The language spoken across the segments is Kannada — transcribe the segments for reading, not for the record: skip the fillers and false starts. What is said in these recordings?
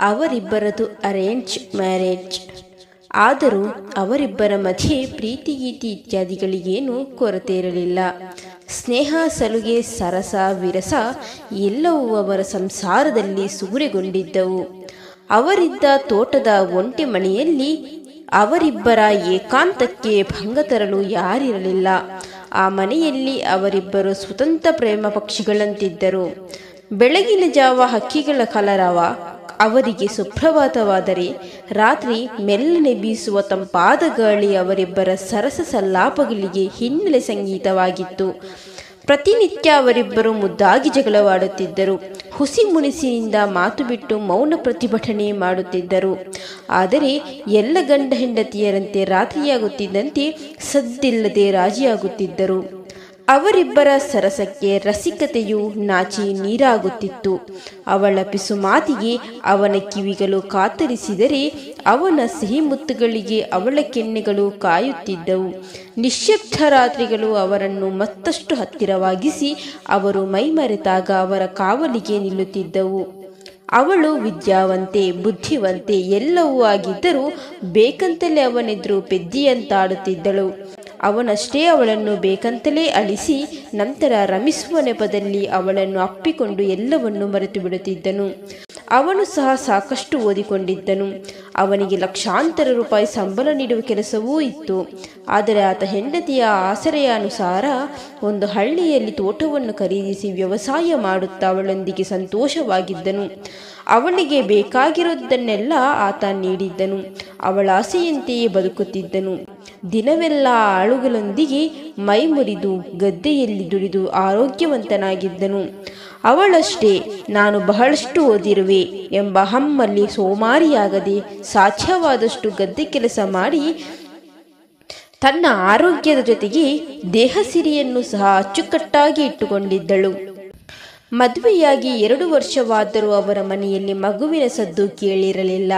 ಅವರಿಬ್ಬರದು ಅರೇಂಜ್ ಮ್ಯಾರೇಜ್. ಆದರೂ ಅವರಿಬ್ಬರ ಮಧ್ಯೆ ಪ್ರೀತಿ ಗೀತಿ ಇತ್ಯಾದಿಗಳಿಗೇನೂ ಕೊರತೆ ಇರಲಿಲ್ಲ. ಸ್ನೇಹ, ಸಲುಗೆ, ಸರಸ, ವಿರಸ ಎಲ್ಲವೂ ಅವರ ಸಂಸಾರದಲ್ಲಿ ಸೂರೆಗೊಂಡಿದ್ದವು. ಅವರಿದ್ದ ತೋಟದ ಒಂಟೆ ಮನೆಯಲ್ಲಿ ಅವರಿಬ್ಬರ ಏಕಾಂತಕ್ಕೆ ಭಂಗ ತರಲು ಯಾರಿರಲಿಲ್ಲ. ಆ ಮನೆಯಲ್ಲಿ ಅವರಿಬ್ಬರು ಸ್ವತಂತ್ರ ಪ್ರೇಮ ಪಕ್ಷಿಗಳಂತಿದ್ದರು. ಬೆಳಗಿನ ಜಾವ ಹಕ್ಕಿಗಳ ಕಲರವ ಅವರಿಗೆ ಸುಪ್ರಭಾತವಾದರೆ, ರಾತ್ರಿ ಮೆಲ್ಲನೆ ಬೀಸುವ ತಂಪಾದ ಗಾಳಿ ಅವರಿಬ್ಬರ ಸರಸ ಸಲ್ಲಾಪಗಳಿಗೆ ಹಿನ್ನೆಲೆ ಸಂಗೀತವಾಗಿತ್ತು. ಪ್ರತಿನಿತ್ಯ ಅವರಿಬ್ಬರು ಮುದ್ದಾಗಿ ಜಗಳವಾಡುತ್ತಿದ್ದರು. ಹುಸಿ ಮುನಿಸಿನಿಂದ ಮಾತು ಬಿಟ್ಟು ಮೌನ ಪ್ರತಿಭಟನೆ ಮಾಡುತ್ತಿದ್ದರು. ಆದರೆ ಎಲ್ಲ ಗಂಡ ಹೆಂಡತಿಯರಂತೆ ರಾತ್ರಿಯಾಗುತ್ತಿದ್ದಂತೆ ಸದ್ದಿಲ್ಲದೆ ರಾಜಿಯಾಗುತ್ತಿದ್ದರು. ಅವರಿಬ್ಬರ ಸರಸಕ್ಕೆ ರಸಿಕತೆಯು ನಾಚಿ ನೀರಾಗುತ್ತಿತ್ತು. ಅವಳ ಪಿಸು ಮಾತಿಗೆ ಅವನ ಕಿವಿಗಳು ಕಾತರಿಸಿದರೆ, ಅವನ ಸಿಹಿ ಮುತ್ತುಗಳಿಗೆ ಅವಳ ಕೆನ್ನೆಗಳು ಕಾಯುತ್ತಿದ್ದವು. ನಿಶ್ಶಬ್ದ ರಾತ್ರಿಗಳು ಅವರನ್ನು ಮತ್ತಷ್ಟು ಹತ್ತಿರವಾಗಿಸಿ ಅವರು ಮೈಮರೆತಾಗ ಅವರ ಕಾವಲಿಗೆ ನಿಲ್ಲುತ್ತಿದ್ದವು. ಅವಳು ವಿದ್ಯಾವಂತೆ, ಬುದ್ಧಿವಂತೆ ಎಲ್ಲವೂ ಆಗಿದ್ದರೂ ಬೇಕಂತಲೇ ಅವನೆದುರು ಪೆದ್ದಿಯಂತಾಡುತ್ತಿದ್ದಳು. ಅವನಷ್ಟೇ ಅವಳನ್ನು ಬೇಕಂತಲೇ ಅಳಿಸಿ ನಂತರ ರಮಿಸುವ ನೆಪದಲ್ಲಿ ಅವಳನ್ನು ಅಪ್ಪಿಕೊಂಡು ಎಲ್ಲವನ್ನೂ ಮರೆತು ಬಿಡುತ್ತಿದ್ದನು. ಅವನು ಸಹ ಸಾಕಷ್ಟು ಓದಿಕೊಂಡಿದ್ದನು. ಅವನಿಗೆ ಲಕ್ಷಾಂತರ ರೂಪಾಯಿ ಸಂಬಳ ನೀಡುವ ಕೆಲಸವೂ ಇತ್ತು. ಆದರೆ ಆತ ಹೆಂಡತಿಯ ಆಸರೆಯಾನುಸಾರ ಒಂದು ಹಳ್ಳಿಯಲ್ಲಿ ತೋಟವನ್ನು ಖರೀದಿಸಿ ವ್ಯವಸಾಯ ಮಾಡುತ್ತಾ ಅವಳೊಂದಿಗೆ ಸಂತೋಷವಾಗಿದ್ದನು. ಅವಳಿಗೆ ಬೇಕಾಗಿರುವುದನ್ನೆಲ್ಲ ಆತ ನೀಡಿದ್ದನು. ಅವಳ ಆಸೆಯಂತೆಯೇ ಬದುಕುತ್ತಿದ್ದನು. ದಿನವೆಲ್ಲ ಆಳುಗಳೊಂದಿಗೆ ಮೈ ಮುರಿದು ಗದ್ದೆಯಲ್ಲಿ ದುಡಿದು ಆರೋಗ್ಯವಂತನಾಗಿದ್ದನು. ಅವಳಷ್ಟೇ ನಾನು ಬಹಳಷ್ಟು ಓದಿರುವೆ ಎಂಬ ಹಮ್ಮಲ್ಲಿ ಸೋಮಾರಿಯಾಗದೆ ಸಾಧ್ಯವಾದಷ್ಟು ಗದ್ದೆ ಕೆಲಸ ಮಾಡಿ ತನ್ನ ಆರೋಗ್ಯದ ಜೊತೆಗೆ ದೇಹ ಸಿರಿಯನ್ನು ಸಹ ಅಚ್ಚುಕಟ್ಟಾಗಿ ಇಟ್ಟುಕೊಂಡಿದ್ದಳು. ಮದುವೆಯಾಗಿ 2 ವರ್ಷವಾದರೂ ಅವರ ಮನೆಯಲ್ಲಿ ಮಗುವಿನ ಸದ್ದು ಕೇಳಿರಲಿಲ್ಲ.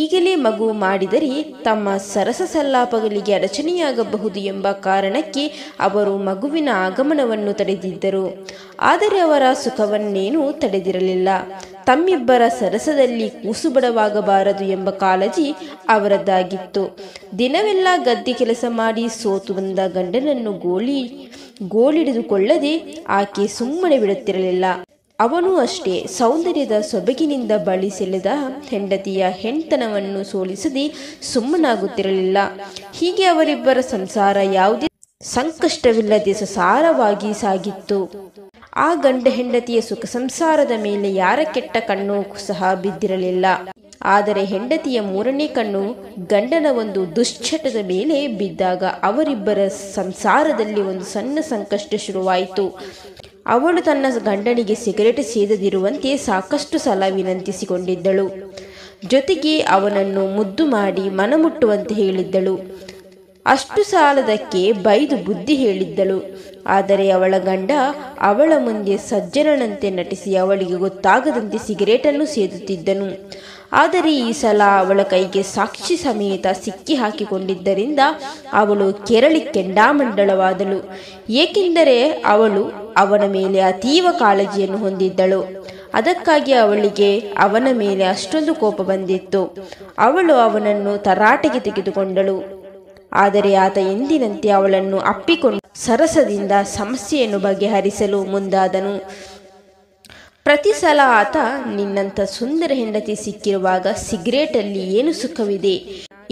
ಈಗಲೇ ಮಗು ಮಾಡಿದರೆ ತಮ್ಮ ಸರಸ ಸಲ್ಲಾಪಗಳಿಗೆ ಅಡಚಣೆಯಾಗಬಹುದು ಎಂಬ ಕಾರಣಕ್ಕೆ ಅವರು ಮಗುವಿನ ಆಗಮನವನ್ನು ತಡೆದಿದ್ದರು. ಆದರೆ ಅವರ ಸುಖವನ್ನೇನೂ ತಡೆದಿರಲಿಲ್ಲ. ತಮ್ಮಿಬ್ಬರ ಸರಸದಲ್ಲಿ ಕೂಸುಬಡವಾಗಬಾರದು ಎಂಬ ಕಾಳಜಿ ಅವರದ್ದಾಗಿತ್ತು. ದಿನವೆಲ್ಲ ಗದ್ದೆ ಕೆಲಸ ಮಾಡಿ ಸೋತು ಬಂದ ಗಂಡನನ್ನು ಗೋಳಿಡಿದುಕೊಳ್ಳದೆ ಆಕೆ ಸುಮ್ಮನೆ ಬಿಡುತ್ತಿರಲಿಲ್ಲ. ಅವನೂ ಅಷ್ಟೇ ಸೌಂದರ್ಯದ ಸೊಬಗಿನಿಂದ ಬಳಿ ಸೆಳೆದ ಹೆಂಡತಿಯ ಹೆಣ್ತನವನ್ನು ಸೋಲಿಸದೆ ಸುಮ್ಮನಾಗುತ್ತಿರಲಿಲ್ಲ. ಹೀಗೆ ಅವರಿಬ್ಬರ ಸಂಸಾರ ಯಾವುದೇ ಸಂಕಷ್ಟವಿಲ್ಲದೆ ಸಸಾರವಾಗಿ ಸಾಗಿತ್ತು. ಆ ಗಂಡ ಹೆಂಡತಿಯ ಸುಖ ಸಂಸಾರದ ಮೇಲೆ ಯಾರ ಕೆಟ್ಟ ಕಣ್ಣು ಸಹ ಬಿದ್ದಿರಲಿಲ್ಲ. ಆದರೆ ಹೆಂಡತಿಯ 3ನೇ ಕಣ್ಣು ಗಂಡನ ಒಂದು ದುಶ್ಚಟದ ಮೇಲೆ ಬಿದ್ದಾಗ ಅವರಿಬ್ಬರ ಸಂಸಾರದಲ್ಲಿ ಒಂದು ಸಣ್ಣ ಸಂಕಷ್ಟ ಶುರುವಾಯಿತು. ಅವಳು ತನ್ನ ಗಂಡನಿಗೆ ಸಿಗರೇಟ್ ಸೇದದಿರುವಂತೆ ಸಾಕಷ್ಟು ಸಲ ವಿನಂತಿಸಿಕೊಂಡಿದ್ದಳು. ಜೊತೆಗೆ ಅವನನ್ನು ಮುದ್ದು ಮಾಡಿ ಮನಮುಟ್ಟುವಂತೆ ಹೇಳಿದ್ದಳು. ಅಷ್ಟು ಸಾಲದಕ್ಕೆ ಬೈದು ಬುದ್ಧಿ ಹೇಳಿದ್ದಳು. ಆದರೆ ಅವಳ ಗಂಡ ಅವಳ ಮುಂದೆ ಸಜ್ಜನನಂತೆ ನಟಿಸಿ ಅವಳಿಗೆ ಗೊತ್ತಾಗದಂತೆ ಸಿಗರೇಟನ್ನು ಸೇದುತ್ತಿದ್ದನು. ಆದರೆ ಈ ಸಲ ಅವಳ ಕೈಗೆ ಸಾಕ್ಷಿ ಸಮೇತ ಸಿಕ್ಕಿ ಹಾಕಿಕೊಂಡಿದ್ದರಿಂದ ಅವಳು ಕೆರಳಿ ಕೆಂಡಾಮಂಡಳವಾದಳು. ಏಕೆಂದರೆ ಅವಳು ಅವನ ಮೇಲೆ ಅತೀವ ಕಾಳಜಿಯನ್ನು ಹೊಂದಿದ್ದಳು. ಅದಕ್ಕಾಗಿ ಅವಳಿಗೆ ಅವನ ಮೇಲೆ ಅಷ್ಟೊಂದು ಕೋಪ ಬಂದಿತ್ತು. ಅವಳು ಅವನನ್ನು ತರಾಟೆಗೆ ತೆಗೆದುಕೊಂಡಳು. ಆದರೆ ಆತ ಎಂದಿನಂತೆ ಅವಳನ್ನು ಅಪ್ಪಿಕೊಂಡು ಸರಸದಿಂದ ಸಮಸ್ಯೆಯನ್ನು ಬಗೆಹರಿಸಲು ಮುಂದಾದನು. ಪ್ರತಿ ಸಲ ಆತ, ನಿನ್ನಂಥ ಸುಂದರ ಹೆಂಡತಿ ಸಿಕ್ಕಿರುವಾಗ ಸಿಗರೇಟಲ್ಲಿ ಏನು ಸುಖವಿದೆ,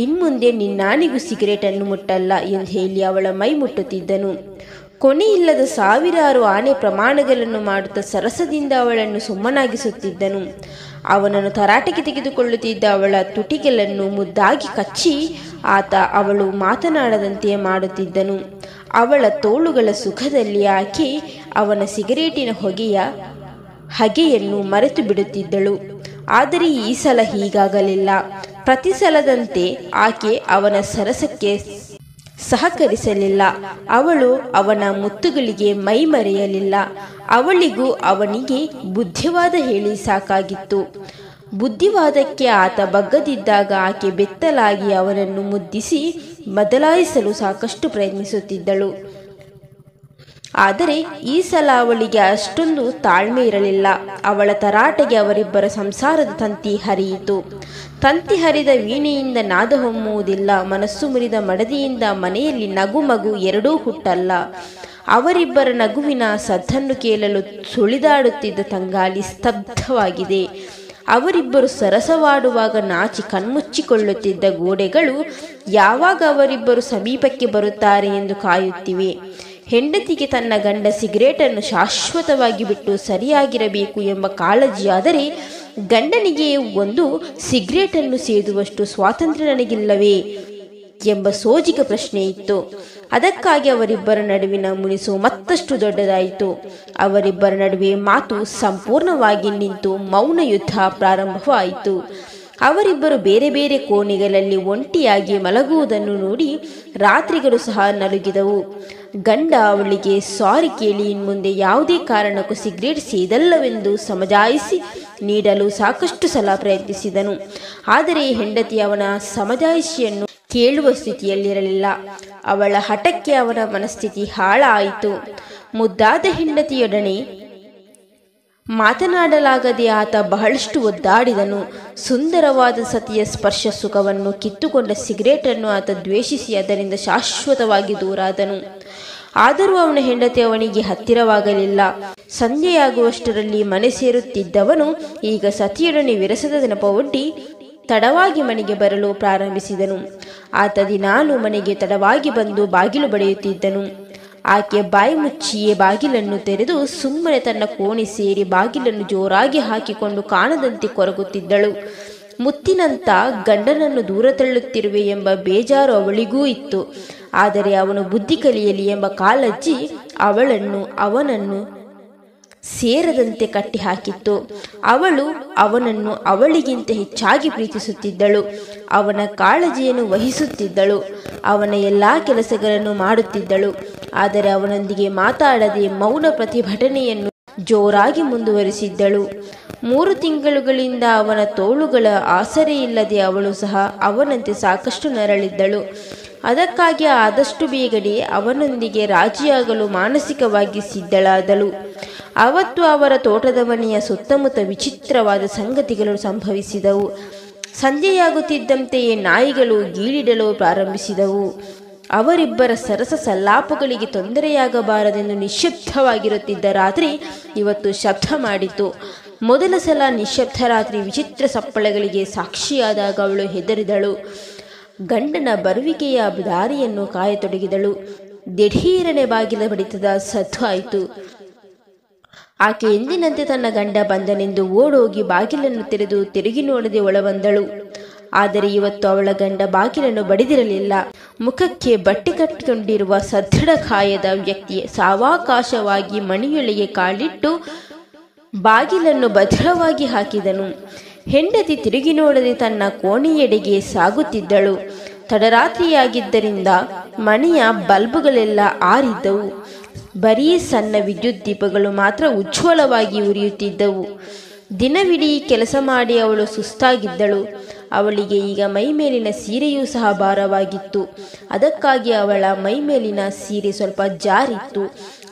ಇನ್ಮುಂದೆ ನಿನ್ನಾನಿಗೂ ಸಿಗರೇಟನ್ನು ಮುಟ್ಟಲ್ಲ ಎಂದು ಹೇಳಿ ಅವಳ ಮೈ ಮುಟ್ಟುತ್ತಿದ್ದನು. ಕೊನೆಯಿಲ್ಲದ ಸಾವಿರಾರು ಆಣೆ ಪ್ರಮಾಣಗಳನ್ನು ಮಾಡುತ್ತಾ ಸರಸದಿಂದ ಅವಳನ್ನು ಸುಮ್ಮನಾಗಿಸುತ್ತಿದ್ದನು. ಅವನನ್ನು ತರಾಟೆಗೆ ತೆಗೆದುಕೊಳ್ಳುತ್ತಿದ್ದ ಅವಳ ತುಟಿಗಳನ್ನು ಮುದ್ದಾಗಿ ಕಚ್ಚಿ ಆತ ಅವಳು ಮಾತನಾಡದಂತೆ ಮಾಡುತ್ತಿದ್ದನು. ಅವಳ ತೋಳುಗಳ ಸುಖದಲ್ಲಿ ಆಕೆ ಅವನ ಸಿಗರೇಟಿನ ಹಗೆಯನ್ನು ಮರೆತು ಬಿಡುತ್ತಿದ್ದಳು. ಆದರೆ ಈ ಸಲ ಹೀಗಾಗಲಿಲ್ಲ. ಪ್ರತಿ ಸಲದಂತೆ ಆಕೆ ಅವನ ಸರಸಕ್ಕೆ ಸಹಕರಿಸಲಿಲ್ಲ. ಅವಳು ಅವನ ಮುತ್ತುಗಳಿಗೆ ಮೈ ಮರೆಯಲಿಲ್ಲ. ಅವಳಿಗೂ ಅವನಿಗೆ ಬುದ್ಧಿವಾದ ಹೇಳಿ ಸಾಕಾಗಿತ್ತು. ಬುದ್ಧಿವಾದಕ್ಕೆ ಆತ ಬಗ್ಗದಿದ್ದಾಗ ಆಕೆ ಬೆತ್ತಲಾಗಿ ಅವನನ್ನು ಮುದ್ದಿಸಿ ಬದಲಾಯಿಸಲು ಸಾಕಷ್ಟು ಪ್ರಯತ್ನಿಸುತ್ತಿದ್ದಳು. ಆದರೆ ಈ ಸಲ ಅವಳಿಗೆ ಅಷ್ಟೊಂದು ತಾಳ್ಮೆ ಇರಲಿಲ್ಲ. ಅವಳ ತರಾಟೆಗೆ ಅವರಿಬ್ಬರ ಸಂಸಾರದ ತಂತಿ ಹರಿಯಿತು. ತಂತಿ ಹರಿದ ವೀಣೆಯಿಂದ ನಾದ ಹೊಮ್ಮುವುದಿಲ್ಲ, ಮನಸ್ಸು ಮುರಿದ ಮಡದಿಯಿಂದ ಮನೆಯಲ್ಲಿ ನಗು ಮಗು ಎರಡೂ ಹುಟ್ಟಲ್ಲ. ಅವರಿಬ್ಬರ ನಗುವಿನ ಸದ್ದನ್ನು ಕೇಳಲು ಸುಳಿದಾಡುತ್ತಿದ್ದ ತಂಗಾಳಿ ಸ್ತಬ್ಧವಾಗಿದೆ. ಅವರಿಬ್ಬರು ಸರಸವಾಡುವಾಗ ನಾಚಿ ಕಣ್ಮುಚ್ಚಿಕೊಳ್ಳುತ್ತಿದ್ದ ಗೋಡೆಗಳು ಯಾವಾಗ ಅವರಿಬ್ಬರು ಸಮೀಪಕ್ಕೆ ಬರುತ್ತಾರೆ ಎಂದು ಕಾಯುತ್ತಿವೆ. ಹೆಂಡತಿಗೆ ತನ್ನ ಗಂಡ ಸಿಗರೇಟನ್ನು ಶಾಶ್ವತವಾಗಿ ಬಿಟ್ಟು ಸರಿಯಾಗಿರಬೇಕು ಎಂಬ ಕಾಳಜಿಯಾದರೆ, ಗಂಡನಿಗೆ ಒಂದು ಸಿಗರೇಟನ್ನು ಸೇದುವಷ್ಟು ಸ್ವಾತಂತ್ರ್ಯ ನನಗಿಲ್ಲವೇ ಎಂಬ ಸೋಜಿಗ ಪ್ರಶ್ನೆ ಇತ್ತು. ಅದಕ್ಕಾಗಿ ಅವರಿಬ್ಬರ ನಡುವಿನ ಮುನಿಸು ಮತ್ತಷ್ಟು ದೊಡ್ಡದಾಯಿತು. ಅವರಿಬ್ಬರ ನಡುವೆ ಮಾತು ಸಂಪೂರ್ಣವಾಗಿ ನಿಂತು ಮೌನ ಯುದ್ಧ ಪ್ರಾರಂಭವಾಯಿತು. ಅವರಿಬ್ಬರು ಬೇರೆ ಬೇರೆ ಕೋಣೆಗಳಲ್ಲಿ ಒಂಟಿಯಾಗಿ ಮಲಗುವುದನ್ನು ನೋಡಿ ರಾತ್ರಿಗಳು ಸಹ ನಲುಗಿದವು. ಗಂಡ ಅವಳಿಗೆ ಸಾರಿ ಕೇಳಿ ಇನ್ಮುಂದೆ ಯಾವುದೇ ಕಾರಣಕ್ಕೂ ಸಿಗರೇಟ್ ಸೇದಲ್ಲವೆಂದು ಸಮಜಾಯಿಸಿ ನೀಡಲು ಸಾಕಷ್ಟು ಸಲ ಪ್ರಯತ್ನಿಸಿದನು. ಆದರೆ ಹೆಂಡತಿ ಅವನ ಸಮಜಾಯಿಷಿಯನ್ನು ಕೇಳುವ ಸ್ಥಿತಿಯಲ್ಲಿರಲಿಲ್ಲ. ಅವಳ ಹಠಕ್ಕೆ ಅವನ ಮನಸ್ಥಿತಿ ಹಾಳಾಯಿತು. ಮುದ್ದಾದ ಹೆಂಡತಿಯೊಡನೆ ಮಾತನಾಡಲಾಗದೆ ಆತ ಬಹಳಷ್ಟು ಒದ್ದಾಡಿದನು. ಸುಂದರವಾದ ಸತಿಯ ಸ್ಪರ್ಶ ಸುಖವನ್ನು ಕಿತ್ತುಕೊಂಡ ಸಿಗರೇಟನ್ನು ಆತ ದ್ವೇಷಿಸಿ ಅದರಿಂದ ಶಾಶ್ವತವಾಗಿ ದೂರಾದನು. ಆದರೂ ಅವನ ಹೆಂಡತಿ ಅವನಿಗೆ ಹತ್ತಿರವಾಗಲಿಲ್ಲ. ಸಂಜೆಯಾಗುವಷ್ಟರಲ್ಲಿ ಮನೆ ಸೇರುತ್ತಿದ್ದವನು ಈಗ ಸತಿಯೊಡನೆ ವಿರಸದ ನೆನಪೊಡ್ಡಿ ತಡವಾಗಿ ಮನೆಗೆ ಬರಲು ಪ್ರಾರಂಭಿಸಿದನು. ಆತ ದಿನಾಲು ಮನೆಗೆ ತಡವಾಗಿ ಬಂದು ಬಾಗಿಲು ಬಡಿಯುತ್ತಿದ್ದನು. ಆಕೆ ಬಾಯಿ ಮುಚ್ಚಿಯೇ ಬಾಗಿಲನ್ನು ತೆರೆದು ಸುಮ್ಮನೆ ತನ್ನ ಕೋಣೆ ಸೇರಿ ಬಾಗಿಲನ್ನು ಜೋರಾಗಿ ಹಾಕಿಕೊಂಡು ಕಾಣದಂತೆ ಕೊರಗುತ್ತಿದ್ದಳು. ಮುತ್ತಿನಂತ ಗಂಡನನ್ನು ದೂರ ತಳ್ಳುತ್ತಿರುವೆ ಎಂಬ ಬೇಜಾರು ಅವಳಿಗೂ ಇತ್ತು. ಆದರೆ ಅವನು ಬುದ್ಧಿ ಕಲಿಯಲಿ ಎಂಬ ಕಾಳಜಿ ಅವನನ್ನು ಸೇರದಂತೆ ಕಟ್ಟಿ ಹಾಕಿತ್ತು. ಅವಳು ಅವನನ್ನು ಅವಳಿಗಿಂತ ಹೆಚ್ಚಾಗಿ ಪ್ರೀತಿಸುತ್ತಿದ್ದಳು. ಅವನ ಕಾಳಜಿಯನ್ನು ವಹಿಸುತ್ತಿದ್ದಳು. ಅವನ ಎಲ್ಲಾ ಕೆಲಸಗಳನ್ನು ಮಾಡುತ್ತಿದ್ದಳು. ಆದರೆ ಅವನೊಂದಿಗೆ ಮಾತಾಡದೆ ಮೌನ ಪ್ರತಿಭಟನೆಯನ್ನು ಜೋರಾಗಿ ಮುಂದುವರಿಸಿದ್ದಳು. 3 ತಿಂಗಳುಗಳಿಂದ ಅವನ ತೋಳುಗಳ ಆಸರೆ ಇಲ್ಲದೆ ಅವಳು ಸಹ ಅವನಂತೆ ಸಾಕಷ್ಟು ನರಳಿದ್ದಳು. ಅದಕ್ಕಾಗಿ ಆದಷ್ಟು ಬೇಗನೆ ಅವನೊಂದಿಗೆ ರಾಜಿಯಾಗಲು ಮಾನಸಿಕವಾಗಿ ಸಿದ್ಧಳಾದಳು. ಅವತ್ತು ಅವರ ತೋಟದ ಮನೆಯ ಸುತ್ತಮುತ್ತ ವಿಚಿತ್ರವಾದ ಸಂಗತಿಗಳು ಸಂಭವಿಸಿದವು. ಸಂಜೆಯಾಗುತ್ತಿದ್ದಂತೆಯೇ ನಾಯಿಗಳು ಗೀಳಿಡಲು ಪ್ರಾರಂಭಿಸಿದವು. ಅವರಿಬ್ಬರ ಸರಸ ಸಲ್ಲಾಪಗಳಿಗೆ ತೊಂದರೆಯಾಗಬಾರದೆಂದು ನಿಶ್ಶಬ್ದವಾಗಿರುತ್ತಿದ್ದ ರಾತ್ರಿ ಇವತ್ತು ಶಬ್ದ ಮಾಡಿತು. ಮೊದಲ ಸಲ ನಿಶ್ಶಬ್ದ ರಾತ್ರಿ ವಿಚಿತ್ರ ಸಪ್ಪಳಗಳಿಗೆ ಸಾಕ್ಷಿಯಾದಾಗ ಅವಳು ಹೆದರಿದಳು. ಗಂಡನ ಬರುವಿಕೆಯ ದಾರಿಯನ್ನು ಕಾಯತೊಡಗಿದಳು. ದಿಢೀರನೆ ಬಾಗಿಲ ಬಡಿತದ ಸದ್ದು ಆಯಿತು. ಆಕೆ ಎಂದಿನಂತೆ ತನ್ನ ಗಂಡ ಬಂದನೆಂದು ಓಡೋಗಿ ಬಾಗಿಲನ್ನು ತೆರೆದು ತಿರುಗಿ ನೋಡದೆ ಒಳಬಂದಳು. ಆದರೆ ಇವತ್ತು ಅವಳ ಗಂಡ ಬಾಗಿಲನ್ನು ಬಡಿದಿರಲಿಲ್ಲ. ಮುಖಕ್ಕೆ ಬಟ್ಟೆ ಕಟ್ಟಿಕೊಂಡಿರುವ ಸದೃಢ ಕಾಯದ ವ್ಯಕ್ತಿ ಸಾವಕಾಶವಾಗಿ ಮನೆಯೊಳಗೆ ಕಾಲಿಟ್ಟು ಬಾಗಿಲನ್ನು ಭದ್ರವಾಗಿ ಹಾಕಿದನು. ಹೆಂಡತಿ ತಿರುಗಿ ನೋಡದೆ ತನ್ನ ಕೋಣೆಯೆಡೆಗೆ ಸಾಗುತ್ತಿದ್ದಳು. ತಡರಾತ್ರಿಯಾಗಿದ್ದರಿಂದ ಮನೆಯ ಬಲ್ಬುಗಳೆಲ್ಲ ಆರಿದ್ದವು. ಬರೀ ಸಣ್ಣ ವಿದ್ಯುತ್ ದೀಪಗಳು ಮಾತ್ರ ಉಜ್ವಲವಾಗಿ ಉರಿಯುತ್ತಿದ್ದವು. ದಿನವಿಡೀ ಕೆಲಸ ಮಾಡಿ ಅವಳು ಸುಸ್ತಾಗಿದ್ದಳು. ಅವಳಿಗೆ ಈಗ ಮೈಮೇಲಿನ ಸೀರೆಯೂ ಸಹ ಭಾರವಾಗಿತ್ತು. ಅದಕ್ಕಾಗಿ ಅವಳ ಮೈಮೇಲಿನ ಸೀರೆ ಸ್ವಲ್ಪ ಜಾರಿತ್ತು.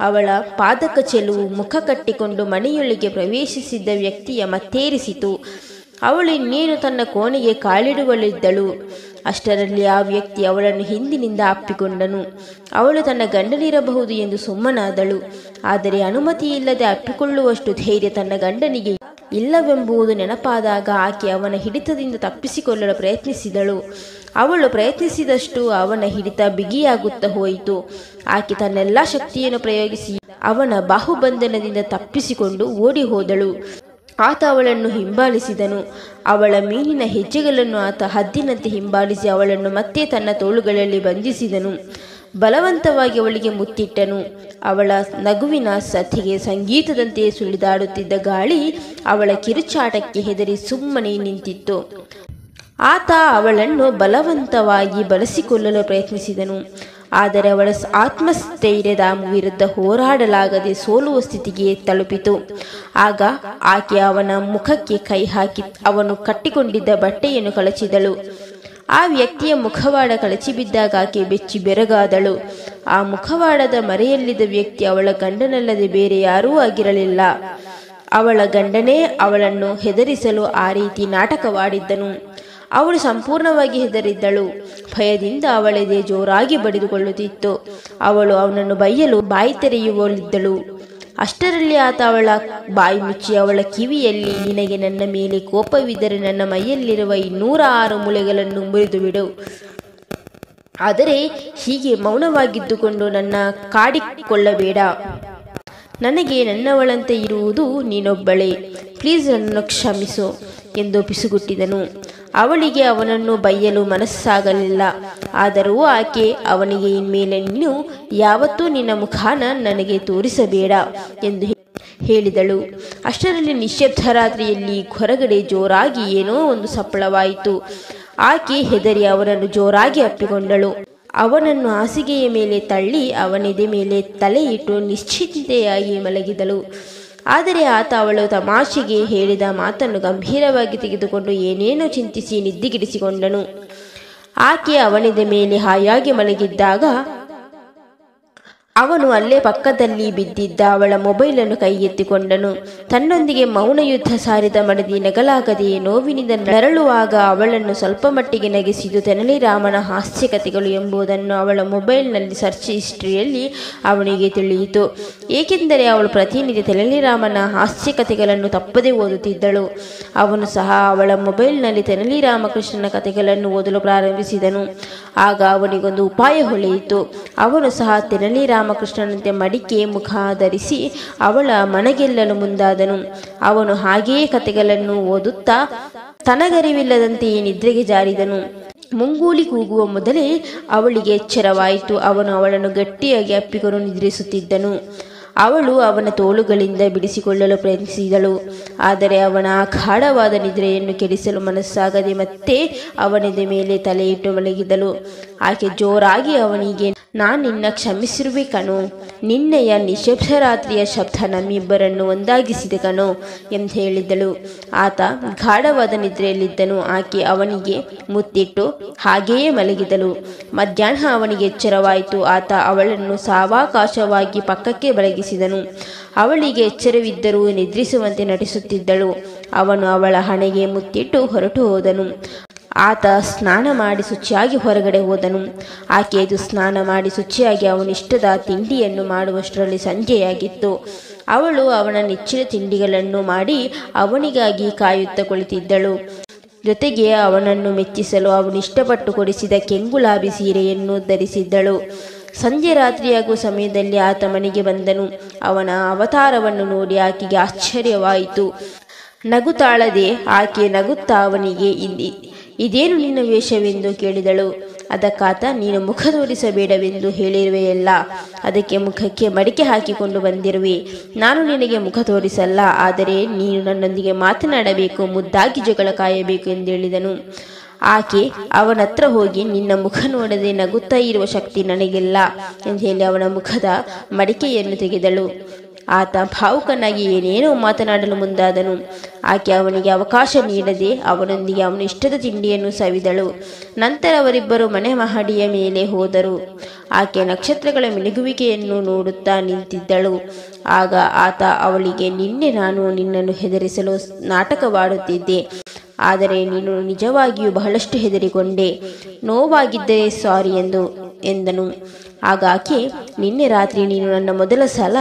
ಅವಳ ಪಾದಕ ಚೆಲುವು ಮುಖ ಕಟ್ಟಿಕೊಂಡು ಮನೆಯೊಳಗೆ ಪ್ರವೇಶಿಸಿದ್ದ ವ್ಯಕ್ತಿಯ ಮತ್ತೇರಿಸಿತು. ಅವಳು ಇನ್ನೇನು ತನ್ನ ಕೋಣೆಗೆ ಕಾಲಿಡುವಳಿದ್ದಳು. ಅಷ್ಟರಲ್ಲಿ ಆ ವ್ಯಕ್ತಿ ಅವಳನ್ನು ಹಿಂದಿನಿಂದ ಅಪ್ಪಿಕೊಂಡನು. ಅವಳು ತನ್ನ ಗಂಡನಿರಬಹುದು ಎಂದು ಸುಮ್ಮನಾದಳು. ಆದರೆ ಅನುಮತಿಯಿಲ್ಲದೆ ಅಪ್ಪಿಕೊಳ್ಳುವಷ್ಟು ಧೈರ್ಯ ತನ್ನ ಗಂಡನಿಗೆ ಇಲ್ಲವೆಂಬುದು ನೆನಪಾದಾಗ ಆಕೆ ಅವನ ಹಿಡಿತದಿಂದ ತಪ್ಪಿಸಿಕೊಳ್ಳಲು ಪ್ರಯತ್ನಿಸಿದಳು. ಅವಳು ಪ್ರಯತ್ನಿಸಿದಷ್ಟು ಅವನ ಹಿಡಿತ ಬಿಗಿಯಾಗುತ್ತಾ ಹೋಯಿತು. ಆಕೆ ತನ್ನೆಲ್ಲ ಶಕ್ತಿಯನ್ನು ಪ್ರಯೋಗಿಸಿ ಅವನ ಬಾಹುಬಂಧನದಿಂದ ತಪ್ಪಿಸಿಕೊಂಡು ಓಡಿ ಹೋದಳು. ಆತ ಅವಳನ್ನು ಹಿಂಬಾಲಿಸಿದನು. ಅವಳ ಮೀನಿನ ಹೆಜ್ಜೆಗಳನ್ನು ಆತ ಹದ್ದಿನಂತೆ ಹಿಂಬಾಲಿಸಿ ಅವಳನ್ನು ಮತ್ತೆ ತನ್ನ ತೋಳುಗಳಲ್ಲಿ ಬಂಧಿಸಿದನು. ಬಲವಂತವಾಗಿ ಅವಳಿಗೆ ಮುತ್ತಿಟ್ಟನು. ಅವಳ ನಗುವಿನ ಸತಿಗೆ ಸಂಗೀತದಂತೆ ಸುಳಿದಾಡುತ್ತಿದ್ದ ಗಾಳಿ ಅವಳ ಕಿರುಚಾಟಕ್ಕೆ ಹೆದರಿ ಸುಮ್ಮನೆ ನಿಂತಿತ್ತು. ಆತ ಅವಳನ್ನು ಬಲವಂತವಾಗಿ ಬಳಸಿಕೊಳ್ಳಲು ಪ್ರಯತ್ನಿಸಿದನು. ಆದರೆ ಅವಳ ಆತ್ಮಸ್ಥೈರ್ಯದ ವಿರುದ್ಧ ಹೋರಾಡಲಾಗದೆ ಸೋಲುವ ಸ್ಥಿತಿಗೆ ತಲುಪಿತು. ಆಗ ಆಕೆ ಅವನ ಮುಖಕ್ಕೆ ಕೈ ಹಾಕಿ ಅವನು ಕಟ್ಟಿಕೊಂಡಿದ್ದ ಬಟ್ಟೆಯನ್ನು ಕಳಚಿದಳು. ಆ ವ್ಯಕ್ತಿಯ ಮುಖವಾಡ ಕಳಚಿ ಬಿದ್ದಾಗ ಆಕೆ ಬೆಚ್ಚಿ ಬೆರಗಾದಳು. ಆ ಮುಖವಾಡದ ಮರೆಯಲ್ಲಿದ್ದ ವ್ಯಕ್ತಿ ಅವಳ ಗಂಡನಲ್ಲದೆ ಬೇರೆ ಯಾರೂ ಆಗಿರಲಿಲ್ಲ. ಅವಳ ಗಂಡನೇ ಅವಳನ್ನು ಹೆದರಿಸಲು ಆ ರೀತಿ ನಾಟಕವಾಡಿದ್ದನು. ಅವಳು ಸಂಪೂರ್ಣವಾಗಿ ಹೆದರಿದ್ದಳು. ಭಯದಿಂದ ಅವಳೆದೆ ಜೋರಾಗಿ ಬಡಿದುಕೊಳ್ಳುತ್ತಿತ್ತು. ಅವಳು ಅವನನ್ನು ಬೈಯಲು ಬಾಯಿ ತೆರೆಯುವಳಿದ್ದಳು. ಅಷ್ಟರಲ್ಲಿ ಆತ ಅವಳ ಬಾಯಿ ಮುಚ್ಚಿ ಅವಳ ಕಿವಿಯಲ್ಲಿ, ನಿನಗೆ ನನ್ನ ಮೇಲೆ ಕೋಪವಿದ್ದರೆ ನನ್ನ ಮೈಯಲ್ಲಿರುವ 206 ಮೂಳೆಗಳನ್ನು ಮುರಿದು ಬಿಡು. ಆದರೆ ಹೀಗೆ ಮೌನವಾಗಿದ್ದುಕೊಂಡು ನನ್ನ ಕಾಡಿಕೊಳ್ಳಬೇಡ. ನನಗೆ ನನ್ನವಳಂತೆ ಇರುವುದು ನೀನೊಬ್ಬಳೇ. ಪ್ಲೀಸ್ ನನ್ನನ್ನು ಕ್ಷಮಿಸು ಎಂದು ಪಿಸುಗುಟ್ಟಿದನು. ಅವಳಿಗೆ ಅವನನ್ನು ಬೈಯಲು ಮನಸ್ಸಾಗಲಿಲ್ಲ. ಆದರೂ ಆಕೆ ಅವನಿಗೆ, ಇನ್ಮೇಲೆ ನೀನು ಯಾವತ್ತೂ ನಿನ್ನ ಮುಖಾನ ನನಗೆ ತೋರಿಸಬೇಡ ಎಂದು ಹೇಳಿದಳು. ಅಷ್ಟರಲ್ಲಿ ನಿಶ್ಶಬ್ದ ರಾತ್ರಿಯಲ್ಲಿ ಹೊರಗಡೆ ಜೋರಾಗಿ ಏನೋ ಒಂದು ಸಪ್ಪಳವಾಯಿತು. ಆಕೆ ಹೆದರಿ ಅವನನ್ನು ಜೋರಾಗಿ ಅಪ್ಪಿಕೊಂಡಳು. ಅವನನ್ನು ಹಾಸಿಗೆಯ ಮೇಲೆ ತಳ್ಳಿ ಅವನೆದೆ ಮೇಲೆ ತಲೆ ಇಟ್ಟು ನಿಶ್ಚಿಂತೆಯಾಗಿ ಮಲಗಿದಳು. ಆದರೆ ಆತ ಅವಳು ತಮಾಷೆಗೆ ಹೇಳಿದ ಮಾತನ್ನು ಗಂಭೀರವಾಗಿ ತೆಗೆದುಕೊಂಡು ಏನೇನೋ ಚಿಂತಿಸಿ ನಿದ್ದೆಗೆಡಿಸಿಕೊಂಡನು. ಆಕೆ ಅವನೆದೆ ಮೇಲೆ ಹಾಯಾಗಿ ಮಲಗಿದ್ದಾಗ ಅವನು ಅಲ್ಲೇ ಪಕ್ಕದಲ್ಲಿ ಬಿದ್ದಿದ್ದ ಅವಳ ಮೊಬೈಲನ್ನು ಕೈಗೆತ್ತಿಕೊಂಡನು. ತನ್ನೊಂದಿಗೆ ಮೌನ ಯುದ್ಧ ಸಾರಿದ ಮಡದಿ ನಗಲಾಗದೆ ನೋವಿನಿಂದ ನರಳುವಾಗ ಅವಳನ್ನು ಸ್ವಲ್ಪ ಮಟ್ಟಿಗೆ ನಗಿಸಿದ್ದು ತೆನಾಲಿರಾಮನ ಹಾಸ್ಯ ಕಥೆಗಳು ಎಂಬುದನ್ನು ಅವಳ ಮೊಬೈಲ್ನಲ್ಲಿ ಸರ್ಚ್ ಹಿಸ್ಟ್ರಿಯಲ್ಲಿ ಅವನಿಗೆ ತಿಳಿಯಿತು. ಏಕೆಂದರೆ ಅವಳು ಪ್ರತಿನಿತ್ಯ ತೆನಾಲಿರಾಮನ ಹಾಸ್ಯ ಕಥೆಗಳನ್ನು ತಪ್ಪದೇ ಓದುತ್ತಿದ್ದಳು. ಅವನು ಸಹ ಅವಳ ಮೊಬೈಲ್ನಲ್ಲಿ ತೆನಾಲಿರಾಮಕೃಷ್ಣನ ಕಥೆಗಳನ್ನು ಓದಲು ಪ್ರಾರಂಭಿಸಿದನು. ಆಗ ಅವನಿಗೊಂದು ಉಪಾಯ ಹೊಳೆಯಿತು. ಅವನು ಸಹ ತೆನಾಲಿರಾಮಕೃಷ್ಣನಂತೆ ಮಡಿಕೆ ಮುಖ ಧರಿಸಿ ಅವಳ ಮನಗೆಲ್ಲಲು ಮುಂದಾದನು. ಅವನು ಹಾಗೆಯೇ ಕಥೆಗಳನ್ನು ಓದುತ್ತಾ ತನಗರಿವಿಲ್ಲದಂತೆಯೇ ನಿದ್ರೆಗೆ ಜಾರಿದನು. ಮುಂಗೂಲಿ ಕೂಗುವ ಮೊದಲೇ ಅವಳಿಗೆ ಎಚ್ಚರವಾಯಿತು. ಅವನು ಅವಳನ್ನು ಗಟ್ಟಿಯಾಗಿ ಅಪ್ಪಿಕೊಂಡು ನಿದ್ರಿಸುತ್ತಿದ್ದನು. ಅವಳು ಅವನ ತೋಳುಗಳಿಂದ ಬಿಡಿಸಿಕೊಳ್ಳಲು ಪ್ರಯತ್ನಿಸಿದಳು. ಆದರೆ ಅವನ ಗಾಢವಾದ ನಿದ್ರೆಯನ್ನು ಕೆಡಿಸಲು ಮನಸ್ಸಾಗದೆ ಮತ್ತೆ ಅವನದ ಮೇಲೆ ತಲೆಯಿಟ್ಟು ಮಲಗಿದಳು. ಆಕೆ ಜೋರಾಗಿ ಅವನಿಗೆ, ನಾನು ನಿನ್ನ ಕ್ಷಮಿಸಿರುವೆ ಕಣೋ. ನಿನ್ನೆಯ ನಿಶಬ್ದ ರಾತ್ರಿಯ ಶಬ್ದ ನಮ್ಮಿಬ್ಬರನ್ನು ಒಂದಾಗಿಸಿದೆ ಕಣೋ ಎಂದು ಹೇಳಿದಳು. ಆತ ಗಾಢವಾದ ನಿದ್ರೆಯಲ್ಲಿದ್ದನು. ಆಕೆ ಅವನಿಗೆ ಮುತ್ತಿಟ್ಟು ಹಾಗೆಯೇ ಮಲಗಿದಳು. ಮಧ್ಯಾಹ್ನ ಅವನಿಗೆ ಎಚ್ಚರವಾಯಿತು. ಆತ ಅವಳನ್ನು ಸಾವಕಾಶವಾಗಿ ಪಕ್ಕಕ್ಕೆ ಮಲಗಿಸಿದನು. ಅವಳಿಗೆ ಎಚ್ಚರವಿದ್ದರೂ ನಿದ್ರಿಸುವಂತೆ ನಟಿಸುತ್ತಿದ್ದಳು. ಅವನು ಅವಳ ಹಣೆಗೆ ಮುತ್ತಿಟ್ಟು ಹೊರಟು ಹೋದನು. ಆತ ಸ್ನಾನ ಮಾಡಿ ಶುಚಿಯಾಗಿ ಹೊರಗಡೆ ಹೋದನು. ಆಕೆಯದು ಸ್ನಾನ ಮಾಡಿ ಶುಚಿಯಾಗಿ ಅವನಿಷ್ಟದ ತಿಂಡಿಯನ್ನು ಮಾಡುವಷ್ಟರಲ್ಲಿ ಸಂಜೆಯಾಗಿತ್ತು. ಅವಳು ಅವನ ನೆಚ್ಚಿನ ತಿಂಡಿಗಳನ್ನು ಮಾಡಿ ಅವನಿಗಾಗಿ ಕಾಯುತ್ತಾ ಕುಳಿತಿದ್ದಳು. ಜೊತೆಗೆ ಅವನನ್ನು ಮೆಚ್ಚಿಸಲು ಅವನಿಷ್ಟಪಟ್ಟು ಕೊಡಿಸಿದ ಕೆಂಗುಲಾಬಿ ಸೀರೆಯನ್ನು ಧರಿಸಿದ್ದಳು. ಸಂಜೆ ರಾತ್ರಿಯಾಗುವ ಸಮಯದಲ್ಲಿ ಆತ ಮನೆಗೆ ಬಂದನು. ಅವನ ಅವತಾರವನ್ನು ನೋಡಿ ಆಕೆಗೆ ಆಶ್ಚರ್ಯವಾಯಿತು. ನಗುತ್ತಾಳದೆ ಆಕೆ ನಗುತ್ತಾ ಅವನಿಗೆ, ಇದೇನು ನಿನ್ನ ವೇಷವೆಂದು ಕೇಳಿದಳು. ಅದಕ್ಕಾತ, ನೀನು ಮುಖ ತೋರಿಸಬೇಡವೆಂದು ಹೇಳಿರುವೆಯಲ್ಲ, ಅದಕ್ಕೆ ಮುಖಕ್ಕೆ ಮಡಿಕೆ ಹಾಕಿಕೊಂಡು ಬಂದಿರುವೆ. ನಾನು ನಿನಗೆ ಮುಖ ತೋರಿಸಲ್ಲ, ಆದರೆ ನೀನು ನನ್ನೊಂದಿಗೆ ಮಾತನಾಡಬೇಕು, ಮುದ್ದಾಗಿ ಜಗಳ ಕಾಯಬೇಕು ಎಂದು ಹೇಳಿದನು. ಆಕೆ ಅವನತ್ರ ಹೋಗಿ, ನಿನ್ನ ಮುಖ ನೋಡದೆ ನಗುತ್ತಾ ಇರುವ ಶಕ್ತಿ ನನಗಿಲ್ಲ ಎಂದು ಹೇಳಿ ಅವನ ಮುಖದ ಮಡಿಕೆಯನ್ನು ತೆಗೆದಳು. ಆತ ಭಾವುಕನಾಗಿ ಏನೇನೋ ಮಾತನಾಡಲು ಮುಂದಾದನು. ಆಕೆ ಅವನಿಗೆ ಅವಕಾಶ ನೀಡದೆ ಅವನೊಂದಿಗೆ ಅವನ ಇಷ್ಟದ ತಿಂಡಿಯನ್ನು ಸವಿದಳು. ನಂತರ ಅವರಿಬ್ಬರು ಮನೆ ಮಹಡಿಯ ಮೇಲೆ ಹೋದರು. ಆಕೆ ನಕ್ಷತ್ರಗಳ ಮಿನುಗುವಿಕೆಯನ್ನು ನೋಡುತ್ತಾ ನಿಂತಿದ್ದಳು. ಆಗ ಆತ ಅವಳಿಗೆ, ನಿನ್ನೆ ನಾನು ನಿನ್ನನ್ನು ಹೆದರಿಸಲು ನಾಟಕವಾಡುತ್ತಿದ್ದೆ, ಆದರೆ ನೀನು ನಿಜವಾಗಿಯೂ ಬಹಳಷ್ಟು ಹೆದರಿಕೊಂಡೆ. ನೋವಾಗಿದ್ದರೆ ಸಾರಿ ಎಂದನು. ಆಗ ಆಕೆ, ನಿನ್ನೆ ರಾತ್ರಿ ನೀನು ನನ್ನ ಮೊದಲ ಸಲ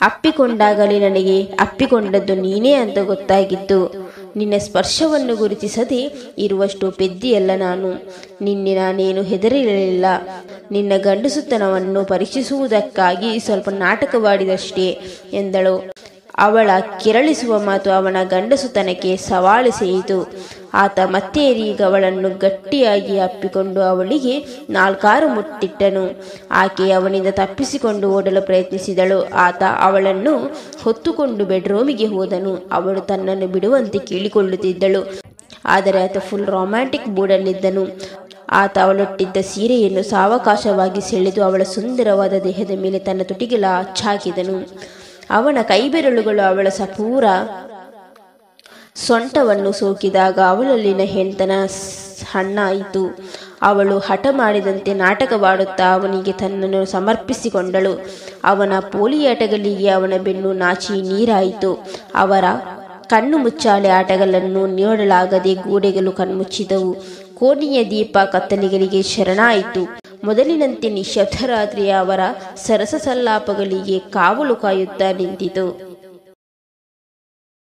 ಅಪ್ಪಿಕೊಂಡಾಗಲೇ ನನಗೆ ಅಪ್ಪಿಕೊಂಡದ್ದು ನೀನೇ ಅಂತ ಗೊತ್ತಾಗಿದ್ದು. ನಿನ್ನ ಸ್ಪರ್ಶವನ್ನು ಗುರುತಿಸದೆ ಇರುವಷ್ಟು ಪೆದ್ದಿಯಲ್ಲ ನಾನು. ನಿನ್ನೆ ನಾನೇನು ಹೆದರಿರಲಿಲ್ಲ. ನಿನ್ನ ಗಂಡಸುತನವನ್ನು ಪರೀಕ್ಷಿಸುವುದಕ್ಕಾಗಿ ಸ್ವಲ್ಪ ನಾಟಕವಾಡಿದಷ್ಟೇ ಎಂದಳು. ಅವಳ ಕೆರಳಿಸುವ ಮಾತು ಅವನ ಗಂಡಸುತನಕ್ಕೆ ಸವಾಲು ಸೇಯಿತು. ಆತ ಮತ್ತೆ ಈಗ ಅವಳನ್ನು ಗಟ್ಟಿಯಾಗಿ ಅಪ್ಪಿಕೊಂಡು ಅವಳಿಗೆ 4 ಮುತ್ತಿಟ್ಟನು. ಆಕೆ ಅವನಿಂದ ತಪ್ಪಿಸಿಕೊಂಡು ಓಡಲು ಪ್ರಯತ್ನಿಸಿದಳು. ಆತ ಅವಳನ್ನು ಹೊತ್ತುಕೊಂಡು ಬೆಡ್ರೂಮಿಗೆ ಹೋದನು. ಅವಳು ತನ್ನನ್ನು ಬಿಡುವಂತೆ ಕೇಳಿಕೊಳ್ಳುತ್ತಿದ್ದಳು. ಆದರೆ ಆತ ಫುಲ್ ರೊಮ್ಯಾಂಟಿಕ್ ಮೂಡಲ್ಲಿದ್ದನು. ಆತ ಅವಳೊಟ್ಟಿದ್ದ ಸೀರೆಯನ್ನು ಸಾವಕಾಶವಾಗಿ ಸೆಳೆದು ಅವಳ ಸುಂದರವಾದ ದೇಹದ ಮೇಲೆ ತನ್ನ ತುಟಿಗಳ ಅಚ್ಚಾಕಿದನು. ಅವನ ಕೈ ಬೆರಳುಗಳು ಅವಳ ಸಪೂರ ಸೊಂಟವನ್ನು ಸೋಕಿದಾಗ ಅವಳಲ್ಲಿನ ಹೆಣ್ತನ ಹಣ್ಣಾಯಿತು. ಅವಳು ಹಠ ಮಾಡಿದಂತೆ ನಾಟಕವಾಡುತ್ತಾ ಅವನಿಗೆ ತನ್ನನ್ನು ಸಮರ್ಪಿಸಿಕೊಂಡಳು. ಅವನ ಪೋಲಿಯಾಟಗಳಿಗೆ ಅವನ ಬೆನ್ನು ನಾಚಿ ನೀರಾಯಿತು. ಅವರ ಕಣ್ಣು ಮುಚ್ಚಾಲೆ ಆಟಗಳನ್ನು ನೋಡಲಾಗದೆ ಗೋಡೆಗಳು ಕಣ್ಮುಚ್ಚಿದವು. ಕೋಣೆಯ ದೀಪ ಕತ್ತಲೆಗಳಿಗೆ ಶರಣಾಯಿತು. ಮೊದಲಿನಂತೆ ನಿಶ್ಶಬ್ದ ರಾತ್ರಿಯ ಅವರ ಸರಸ ಸಲ್ಲಾಪಗಳಿಗೆ ಕಾವಲು ಕಾಯುತ್ತಾ ನಿಂತಿತು.